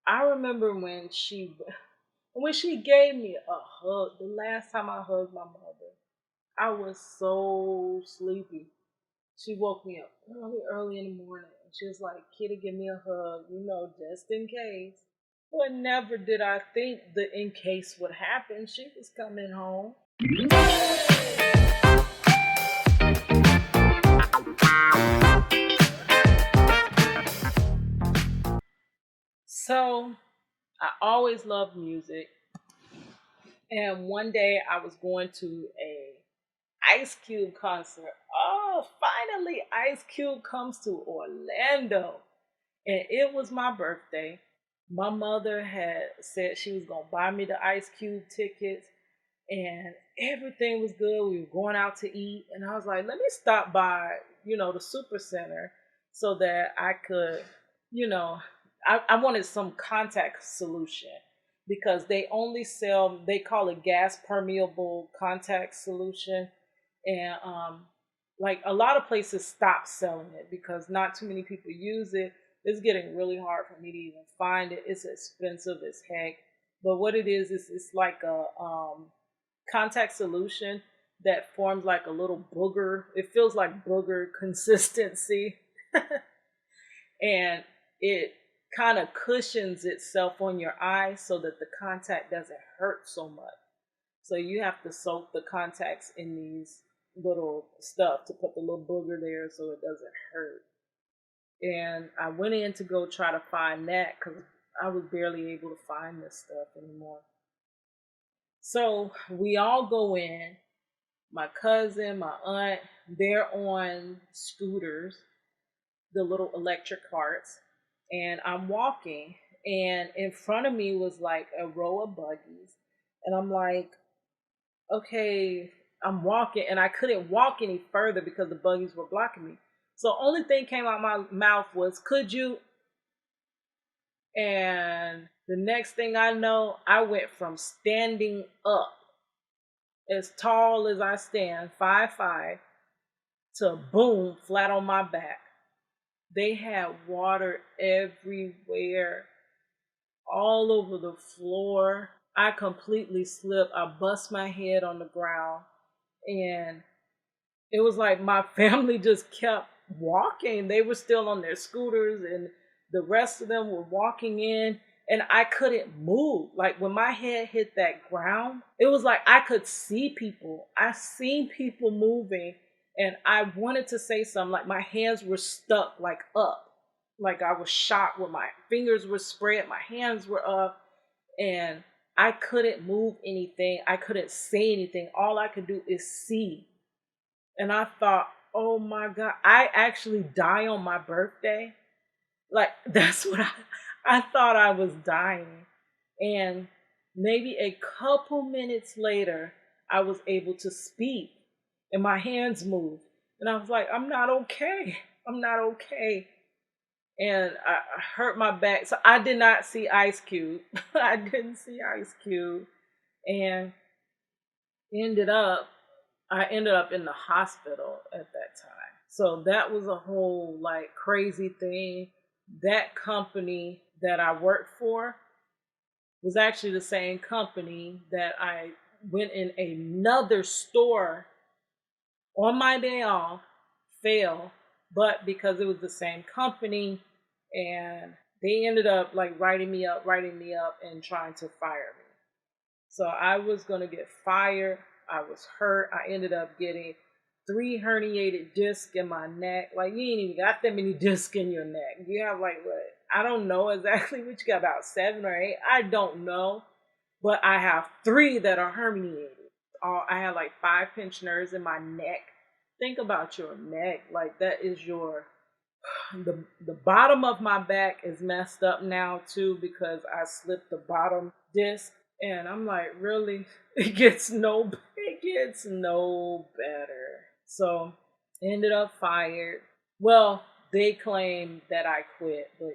I remember when she gave me a hug. The last time I hugged my mother, I was so sleepy. She woke me up early, early in the morning, and she was like, "Kitty, give me a hug, just in case." But never did I think the in case would happen. She was coming home. So I always loved music. And one day I was going to a Ice Cube concert. Oh, finally Ice Cube comes to Orlando. And it was my birthday. My mother had said she was going to buy me the Ice Cube tickets and everything was good. We were going out to eat and I was like, "Let me stop by, the super center so that I could, you know, I wanted some contact solution because they only sell, they call it gas permeable contact solution. And like a lot of places stop selling it because not too many people use it. It's getting really hard for me to even find it. It's expensive as heck. But what it is it's like a contact solution that forms like a little booger. It feels like booger consistency. And it kind of cushions itself on your eye so that the contact doesn't hurt so much. So you have to soak the contacts in these little stuff to put the little booger there so it doesn't hurt. And I went in to go try to find that because I was barely able to find this stuff anymore. So we all go in, my cousin, my aunt, they're on scooters, the little electric carts, and I'm walking, and in front of me was like a row of buggies, and I'm like, okay, I'm walking, and I couldn't walk any further because the buggies were blocking me. So only thing came out my mouth was, "Could you?" And the next thing I know, I went from standing up as tall as I stand, 5'5", to boom, flat on my back. They had water everywhere, all over the floor. I completely slipped. I bust my head on the ground. And it was like my family just kept walking. They were still on their scooters, and the rest of them were walking in. And I couldn't move. Like when my head hit that ground, it was like I could see people. I seen people moving, and I wanted to say something. Like my hands were stuck, like up, like I was shot. Where my fingers were spread, my hands were up, and I couldn't move anything. I couldn't say anything. All I could do is see. And I thought, oh my God, I actually die on my birthday. Like that's what I thought I was dying. And maybe a couple minutes later, I was able to speak and my hands moved. And I was like, I'm not okay. I'm not okay. And I hurt my back. So I did not see Ice Cube. I didn't see Ice Cube. And ended up I ended up in the hospital at that time. So that was a whole like crazy thing. That company that I worked for was actually the same company that I went in another store on my day off, failed, but because it was the same company and they ended up like writing me up and trying to fire me. So I was gonna get fired. I was hurt. I ended up getting three herniated discs in my neck. Like you ain't even got that many discs in your neck. You have like what? I don't know exactly what you got, about 7 or 8. I don't know, but I have three that are herniated. I had like 5 pinch nerves in my neck. Think about your neck. Like that is your the bottom of my back is messed up now too because I slipped the bottom disc, and I'm like, really? It gets no better. So ended up fired. Well, they claimed that I quit, but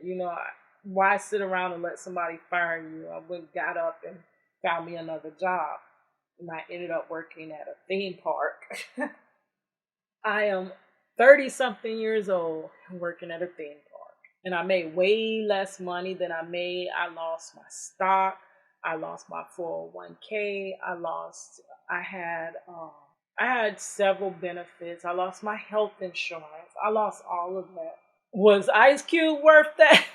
why sit around and let somebody fire you? I went got up and found me another job, and I ended up working at a theme park. I am 30 something years old and working at a theme park. And I made way less money than I made. I lost my stock. I lost my 401k. I had, I had several benefits. I lost my health insurance. I lost all of that. Was Ice Cube worth that?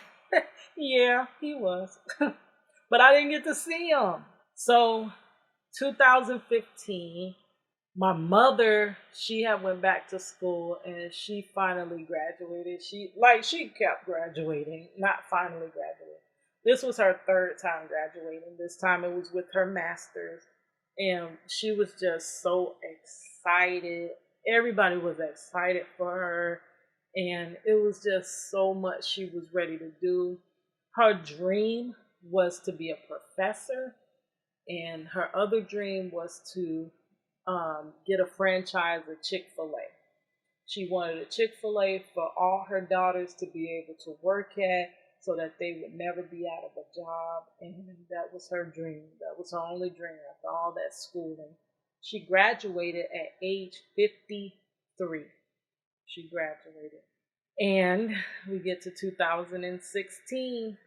Yeah, he was. But I didn't get to see him. So 2015, my mother, she had went back to school and she finally graduated. She kept graduating, not finally graduated. This was her third time graduating. This time it was with her master's, and she was just so excited. Everybody was excited for her, and it was just so much she was ready to do. Her dream was to be a professor, and her other dream was to get a franchise of Chick-fil-A. She wanted a Chick-fil-A for all her daughters to be able to work at so that they would never be out of a job. And that was her dream. That was her only dream after all that schooling. She graduated at age 53. She graduated. And we get to 2016.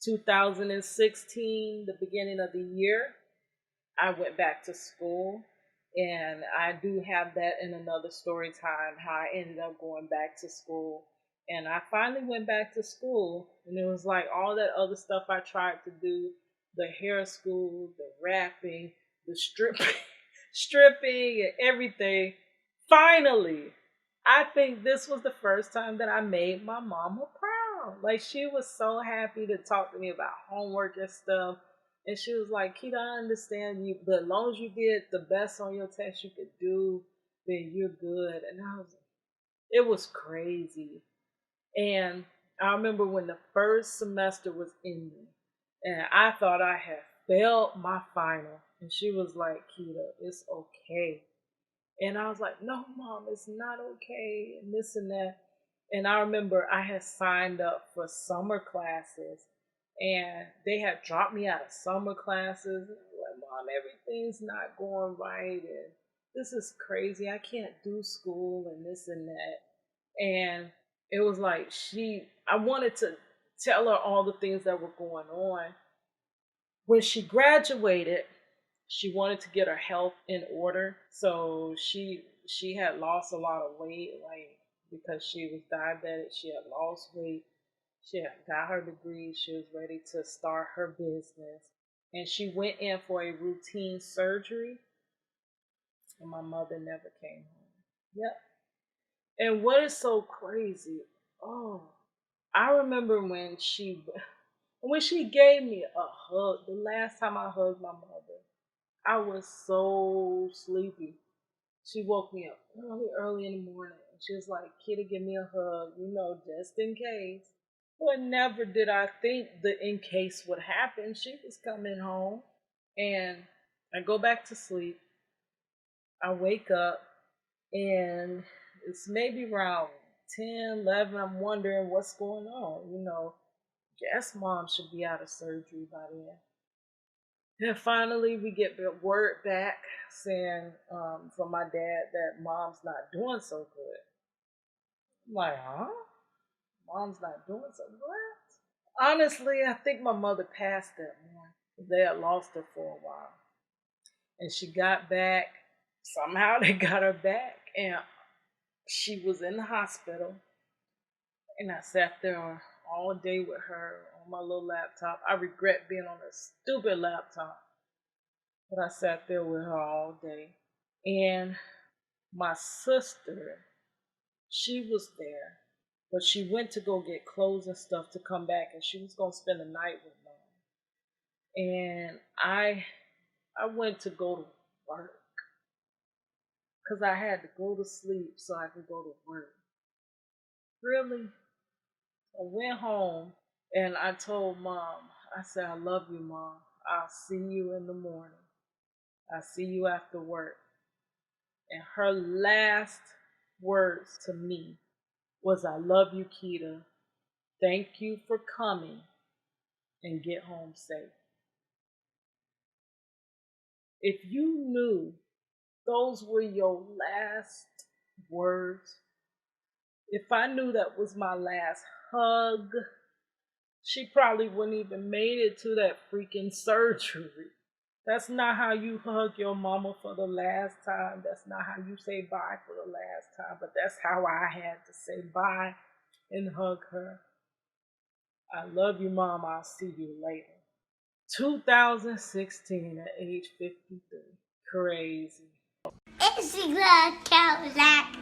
2016, the beginning of the year, I went back to school, and I do have that in another story time how I ended up going back to school. And I finally went back to school, and it was like all that other stuff I tried to do, the hair school, the rapping, the stripping, stripping and everything. Finally, I think this was the first time that I made my mama proud. Like, she was so happy to talk to me about homework and stuff. And she was like, Keita, I understand you, but as long as you did the best on your test you could do, then you're good. And it was crazy. And I remember when the first semester was ending, and I thought I had failed my final. And she was like, Keita, it's okay. And I was like, no, mom, it's not okay, and this and that. And I remember I had signed up for summer classes, and they had dropped me out of summer classes. And I was like, mom, everything's not going right, and this is crazy. I can't do school and this and that. And it was like I wanted to tell her all the things that were going on. When she graduated, she wanted to get her health in order. So she had lost a lot of weight, like because she was diabetic. She had lost weight. She had got her degree. She was ready to start her business, and she went in for a routine surgery. And my mother never came home. Yep. And what is so crazy? Oh, I remember when she gave me a hug. The last time I hugged my mother, I was so sleepy. She woke me up early, early in the morning. And she was like, Kitty, give me a hug, just in case. But never did I think the in case would happen. She was coming home. And I go back to sleep. I wake up, and it's maybe around 10, 11. I'm wondering what's going on. Guess mom should be out of surgery by then. And finally, we get the word back saying from my dad that mom's not doing so good. I'm like, huh? Mom's not doing so good? Honestly, I think my mother passed that morning. They had lost her for a while. And she got back. Somehow they got her back. And she was in the hospital. And I sat there all day with her on my little laptop. I regret being on a stupid laptop. But I sat there with her all day. And my sister, she was there, but she went to go get clothes and stuff to come back, and she was gonna spend the night with mom. And I went to go to work because I had to go to sleep so I could go to work. Really? I went home and I told mom, I said, I love you, mom. I'll see you in the morning. I'll see you after work. And her last words to me was, I love you, Keita. Thank you for coming, and get home safe. If you knew those were your last words, if I knew that was my last hug. She probably wouldn't even made it to that freaking surgery. That's not how you hug your mama for the last time. That's not how you say bye for the last time. But that's how I had to say bye and hug her. I love you, Mom. I'll see you later. 2016 at age 53. Crazy. It's a good count that